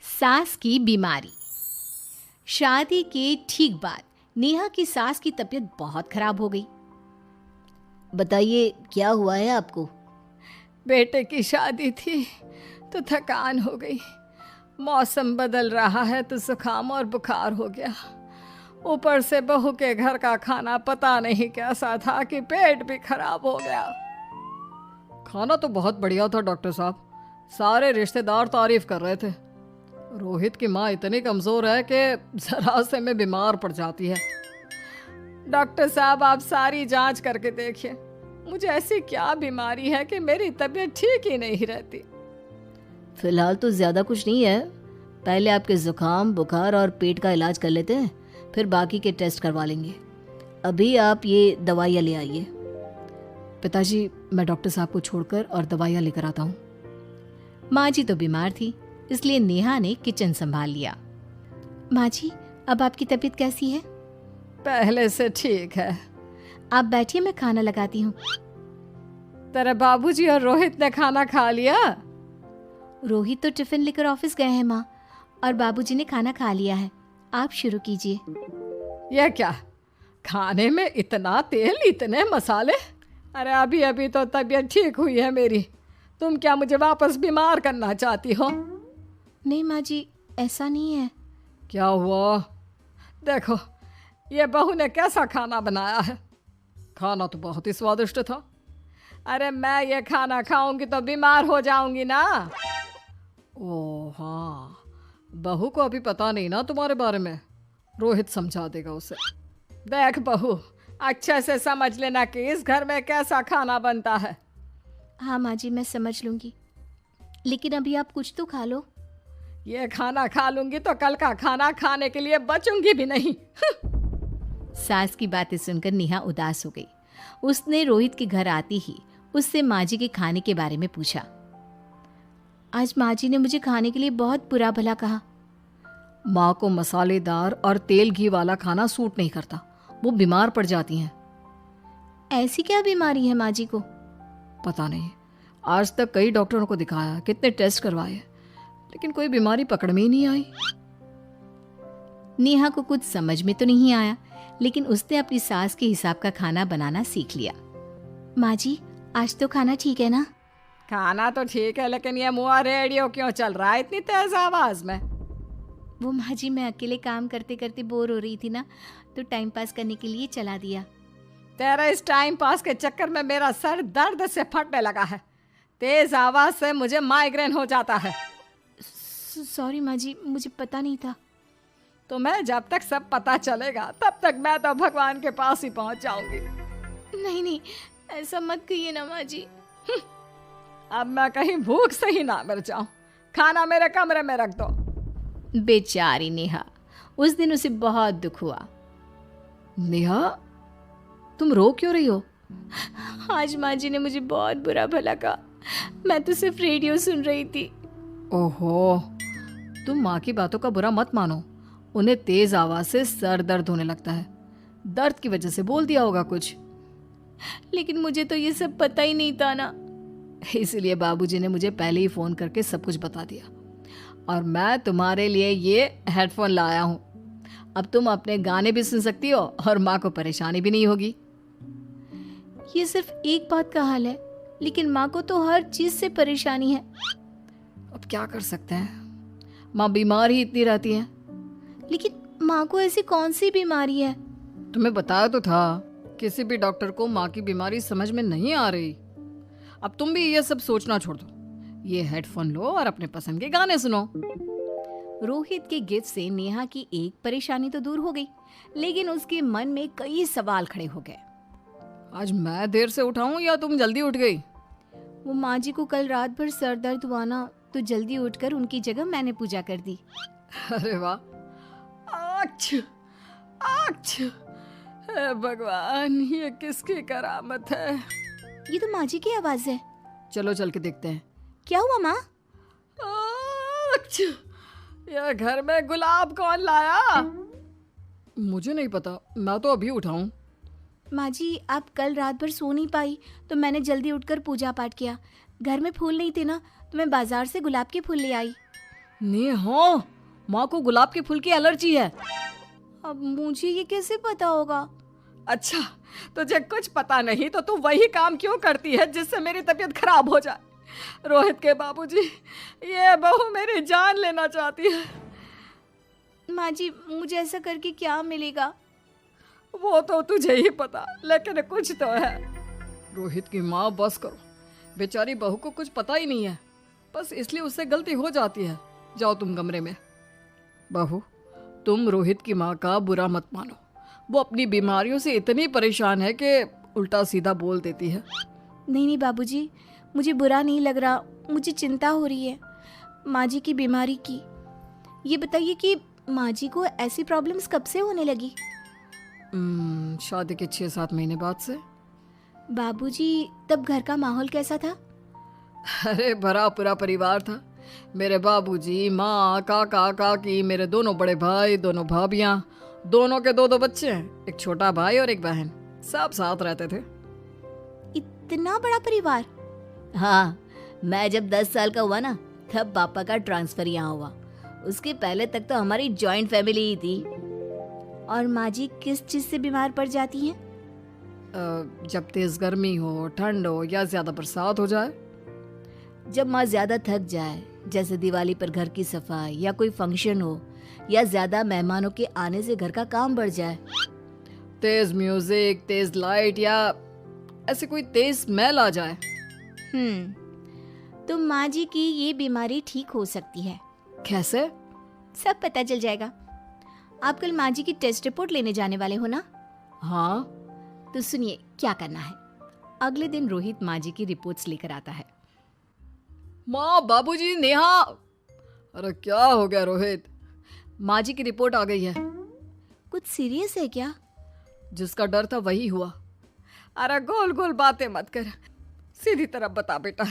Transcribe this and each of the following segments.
सास की बीमारी। शादी के ठीक बाद नेहा की सास की तबीयत बहुत खराब हो गई। बताइए क्या हुआ है आपको? बेटे की शादी थी तो थकान हो गई। मौसम बदल रहा है तो जुकाम और बुखार हो गया। ऊपर से बहू के घर का खाना पता नहीं कैसा था कि पेट भी खराब हो गया। खाना तो बहुत बढ़िया था डॉक्टर साहब, सारे रिश्तेदार तारीफ कर रहे थे। रोहित की माँ इतनी कमज़ोर है कि जरा से में बीमार पड़ जाती है। डॉक्टर साहब आप सारी जांच करके देखिए, मुझे ऐसी क्या बीमारी है कि मेरी तबीयत ठीक ही नहीं रहती। फिलहाल तो ज़्यादा कुछ नहीं है, पहले आपके ज़ुकाम बुखार और पेट का इलाज कर लेते हैं, फिर बाकी के टेस्ट करवा लेंगे। अभी आप ये दवाइयाँ ले आइए। पिताजी मैं डॉक्टर साहब को छोड़कर और दवाइयाँ लेकर आता हूँ। माँ जी तो बीमार थी, इसलिए नेहा ने किचन संभाल लिया। माँ जी अब आपकी तबीयत कैसी है? पहले से ठीक है। आप बैठिए, मैं खाना लगाती हूँ। तेरे बाबूजी और रोहित ने खाना खा लिया? रोहित तो टिफिन लेकर ऑफिस गए हैं माँ, और बाबूजी ने खाना खा लिया है। आप शुरू कीजिए। यह क्या, खाने में इतना तेल इतने मसाले? अरे अभी अभी तो तबीयत ठीक हुई है मेरी, तुम क्या मुझे वापस बीमार करना चाहती हो? नहीं माँ जी, ऐसा नहीं है। क्या हुआ? देखो ये बहू ने कैसा खाना बनाया है। खाना तो बहुत ही स्वादिष्ट था। अरे मैं ये खाना खाऊंगी तो बीमार हो जाऊंगी ना। ओह हाँ, बहू को अभी पता नहीं ना तुम्हारे बारे में, रोहित समझा देगा उसे। देख बहू, अच्छे से समझ लेना कि इस घर में कैसा खाना बनता है। हाँ माँ जी, मैं समझ लूँगी, लेकिन अभी आप कुछ तो खा लो। ये खाना खा लूंगी तो कल का खाना खाने के लिए बचूंगी भी नहीं। सास की बातें सुनकर नेहा उदास हो गई। उसने रोहित के घर आती ही उससे माँ जी के खाने के बारे में पूछा। आज माँ जी ने मुझे खाने के लिए बहुत बुरा भला कहा। माँ को मसालेदार और तेल घी वाला खाना सूट नहीं करता, वो बीमार पड़ जाती हैं। ऐसी क्या बीमारी है माँ जी को? पता नहीं, आज तक कई डॉक्टरों को दिखाया, कितने टेस्ट करवाए, लेकिन कोई बीमारी पकड़ में ही नहीं आई। नेहा को कुछ समझ में तो नहीं आया, लेकिन उसने अपनी सास के हिसाब का खाना बनाना सीख लिया। माँ जी आज तो खाना ठीक है ना? खाना तो ठीक है, लेकिन ये मुआ रेडियो क्यों चल रहा है इतनी तेज आवाज में? वो माँ जी मैं अकेले काम करते करते बोर हो रही थी ना, तो टाइम पास करने के लिए चला दिया। तेरा इस टाइम पास के चक्कर में मेरा सर दर्द से फटने लगा है। तेज आवाज से मुझे माइग्रेन हो जाता है। सॉरी माँ जी, मुझे पता नहीं था। तुम्हें जब तक सब पता चलेगा तब तक मैं तो भगवान के पास ही पहुंच जाऊंगी। नहीं नहीं, ऐसा मत कहिए ना माँ जी। अब मैं कहीं भूख से ही ना मर जाऊं। खाना मेरे कमरे में रख दो। बेचारी नेहा, उस दिन उसे बहुत दुख हुआ। नेहा तुम रो क्यों रही हो? आज माँ जी ने मुझे बहुत बुरा भला कहा, मैं तो सिर्फ रेडियो सुन रही थी। ओहो, तुम माँ की बातों का बुरा मत मानो, उन्हें तेज आवाज से सर दर्द होने लगता है, दर्द की वजह से बोल दिया होगा कुछ। लेकिन मुझे तो ये सब पता ही नहीं था ना, इसलिए बाबूजी ने मुझे पहले ही फोन करके सब कुछ बता दिया, और मैं तुम्हारे लिए ये हेडफोन लाया हूँ। अब तुम अपने गाने भी सुन सकती हो और माँ को परेशानी भी नहीं होगी। ये सिर्फ एक बात का हाल है, लेकिन माँ को तो हर चीज से परेशानी है। अब क्या कर सकते हैं, माँ बीमार ही इतनी रहती है। लेकिन माँ को ऐसी कौन सी बीमारी है? तुम्हें बताया तो था, किसी भी डॉक्टर को माँ की बीमारी समझ में नहीं आ रही। अब तुम भी ये सब सोचना छोड़ दो, ये हेडफोन लो और अपने पसंद के गाने सुनो। रोहित के गिफ्ट से नेहा की एक परेशानी तो दूर हो गई, लेकिन उसके मन में कई सवाल खड़े हो गए। आज मैं देर से उठाऊं या तुम जल्दी उठ गई? वो माँ जी को कल रात भर सर दर्द हुआ ना, तो जल्दी उठकर उनकी जगह मैंने पूजा कर दी। अरे वाह, अच्छा अच्छा, हे भगवान, ये किसकी करामत है? ये तो माँ जी की आवाज है। चलो चल के देखते हैं। क्या हुआ माँ? अच्छा, यह घर में गुलाब कौन लाया? मुझे नहीं पता, मैं तो अभी उठा हूँ। माँ जी आप कल रात भर सो नहीं पाई, तो मैंने जल्दी उठकर पूजा पाठ किया। घर में फूल नहीं थे ना, तो मैं बाजार से गुलाब के फूल ले आई। नेहा, माँ को गुलाब के फूल की एलर्जी है। अब मुझे ये कैसे पता होगा? अच्छा, तुझे कुछ पता नहीं तो तू वही काम क्यों करती है जिससे मेरी तबीयत खराब हो जाए? रोहित के बाबूजी, ये बहू मेरी जान लेना चाहती है। माँ जी, मुझे ऐसा करके क्या मिलेगा? वो तो तुझे ही पता, लेकिन कुछ तो है। रोहित की माँ, बस करो। बेचारी बहू को कुछ पता ही नहीं है, बस इसलिए उससे गलती हो जाती है। जाओ तुम कमरे में। बहू, तुम रोहित की माँ का बुरा मत मानो। वो अपनी बीमारियों से इतनी परेशान है कि उल्टा सीधा बोल देती है। नहीं नहीं बाबूजी, मुझे बुरा नहीं लग रहा, मुझे चिंता हो रही है माँ जी की बीमारी की। ये बताइए कि माँ जी को ऐसी प्रॉब्लम्स कब से होने लगी? शादी के 6-7 महीने बाद से। बाबूजी, तब घर का माहौल कैसा था? अरे भरा पूरा परिवार था। मेरे बाबूजी, माँ, काका, काकी, मेरे दोनों बड़े भाई, दोनों भाभियाँ, दोनों के 2-2 बच्चे हैं, एक छोटा भाई और एक बहन। सब साथ रहते थे। इतना बड़ा परिवार? हाँ, मैं जब 10 साल का हुआ ना, तब पापा का ट्रांसफर यहाँ हुआ। उसके पहले तक तो हमारी जॉइंट फैमिली ही थी। और माँ जी किस चीज़ से बीमार पड़ जाती हैं? जब तेज गर्मी हो, ठंड हो या ज्यादा बरसात हो जाए। जब माँ ज्यादा थक जाए, जैसे दिवाली पर घर की सफाई या कोई फंक्शन हो, या ज्यादा मेहमानों के आने से घर का काम बढ़ जाए। तेज म्यूजिक, तेज लाइट या ऐसे कोई तेज स्मेल आ जाए। तो माँ जी की ये बीमारी ठीक हो सकती है। कैसे? सब पता चल जाएगा। आप कल माँ जी की टेस्ट रिपोर्ट लेने जाने वाले हो ना? हाँ। तो सुनिए क्या करना है। अगले दिन रोहित माँ जी की रिपोर्ट्स लेकर आता है। माँ, बाबूजी, नेहा। अरे क्या हो गया रोहित? माँ जी की रिपोर्ट आ गई है। कुछ सीरियस है क्या? जिसका डर था वही हुआ। अरे गोल गोल बातें मत कर, सीधी तरफ बता बेटा,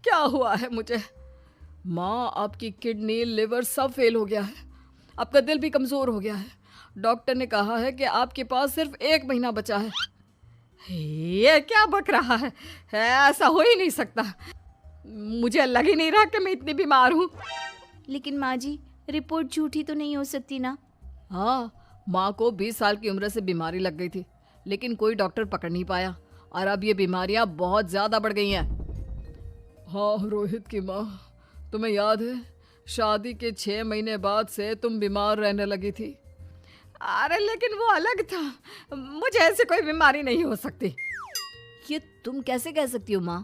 क्या हुआ है मुझे? माँ, आपकी किडनी, लिवर सब फेल हो गया है। आपका दिल भी कमज़ोर हो गया है। डॉक्टर ने कहा है कि आपके पास सिर्फ 1 महीना बचा है। ये क्या बक रहा है? ऐसा हो ही नहीं सकता। मुझे लग ही नहीं रहा कि मैं इतनी बीमार हूँ। लेकिन माँ जी, रिपोर्ट झूठी तो नहीं हो सकती ना? हाँ, माँ को 20 साल की उम्र से बीमारी लग गई थी, लेकिन कोई डॉक्टर पकड़ नहीं पाया और अब ये बीमारियां बहुत ज़्यादा बढ़ गई हैं। हाँ रोहित की माँ, तुम्हें याद है शादी के 6 महीने बाद से तुम बीमार रहने लगी थी। अरे लेकिन वो अलग था, मुझे ऐसे कोई बीमारी नहीं हो सकती। ये तुम कैसे कह सकती हो माँ?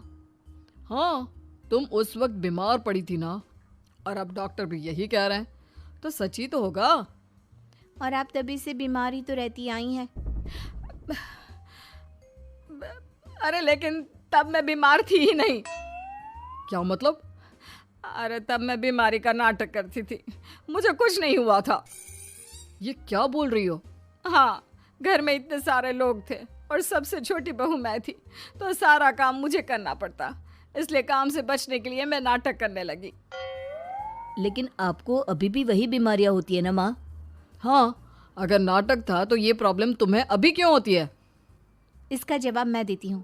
हाँ, तुम उस वक्त बीमार पड़ी थी ना, और अब डॉक्टर भी यही कह रहे हैं, तो सच ही तो होगा। और आप तभी से बीमारी तो रहती आई हैं। अरे लेकिन तब मैं बीमार थी ही नहीं। क्या मतलब? अरे तब मैं बीमारी का नाटक करती थी, मुझे कुछ नहीं हुआ था। ये क्या बोल रही हो? हाँ, घर में इतने सारे लोग थे और सबसे छोटी बहू मैं थी, तो सारा काम मुझे करना पड़ता, इसलिए काम से बचने के लिए मैं नाटक करने लगी। लेकिन आपको अभी भी वही बीमारियां होती है ना माँ? हाँ, अगर नाटक था तो ये प्रॉब्लम तुम्हें अभी क्यों होती है? इसका जवाब मैं देती हूँ।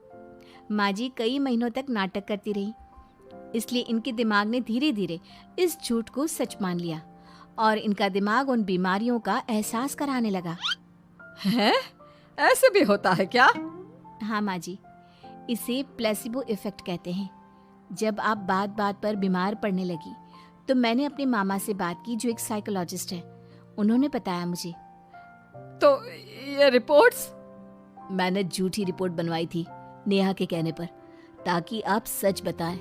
माँ जी कई महीनों तक नाटक करती रही, इसलिए इनके दिमाग ने धीरे धीरे इस झूठ को सच मान लिया और इनका दिमाग उन बीमारियों का एहसास कराने लगा। हैं? ऐसे भी होता है क्या? हाँ माँ जी, इसे प्लेसिबो इफेक्ट कहते हैं। जब आप बात बात पर बीमार पड़ने लगी तो मैंने अपने मामा से बात की जो एक साइकोलॉजिस्ट है। उन्होंने बताया मुझे। तो ये रिपोर्ट्स? मैंने झूठी रिपोर्ट बनवाई थी नेहा के कहने पर, ताकि आप सच बताएं।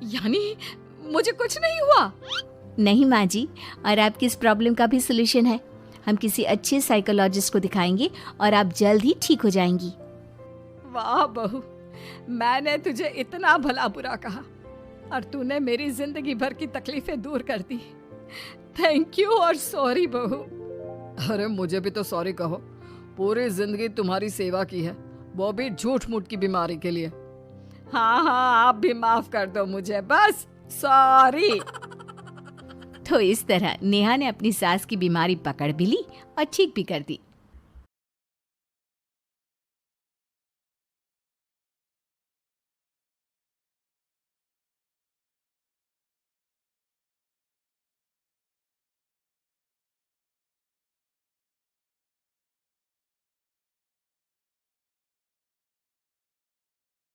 यानी मुझे कुछ नहीं हुआ? नहीं माँ जी, और आपकी इस प्रॉब्लम का भी सोल्यूशन है। हम किसी अच्छे साइकोलॉजिस्ट को दिखाएंगे और आप जल्द ही ठीक हो जाएंगी। वाह बहू, मैंने तुझे इतना भला बुरा कहा और तूने मेरी जिंदगी भर की तकलीफें दूर कर दी। थैंक यू और सॉरी बहू। अरे मुझे भी तो सॉरी कहो, पूरी जिंदगी तुम्हारी सेवा की है, वो भी झूठ मूठ की बीमारी के लिए। हाँ हाँ, आप भी माफ कर दो मुझे, बस सॉरी। तो इस तरह नेहा ने अपनी सास की बीमारी पकड़ भी ली और ठीक भी कर दी।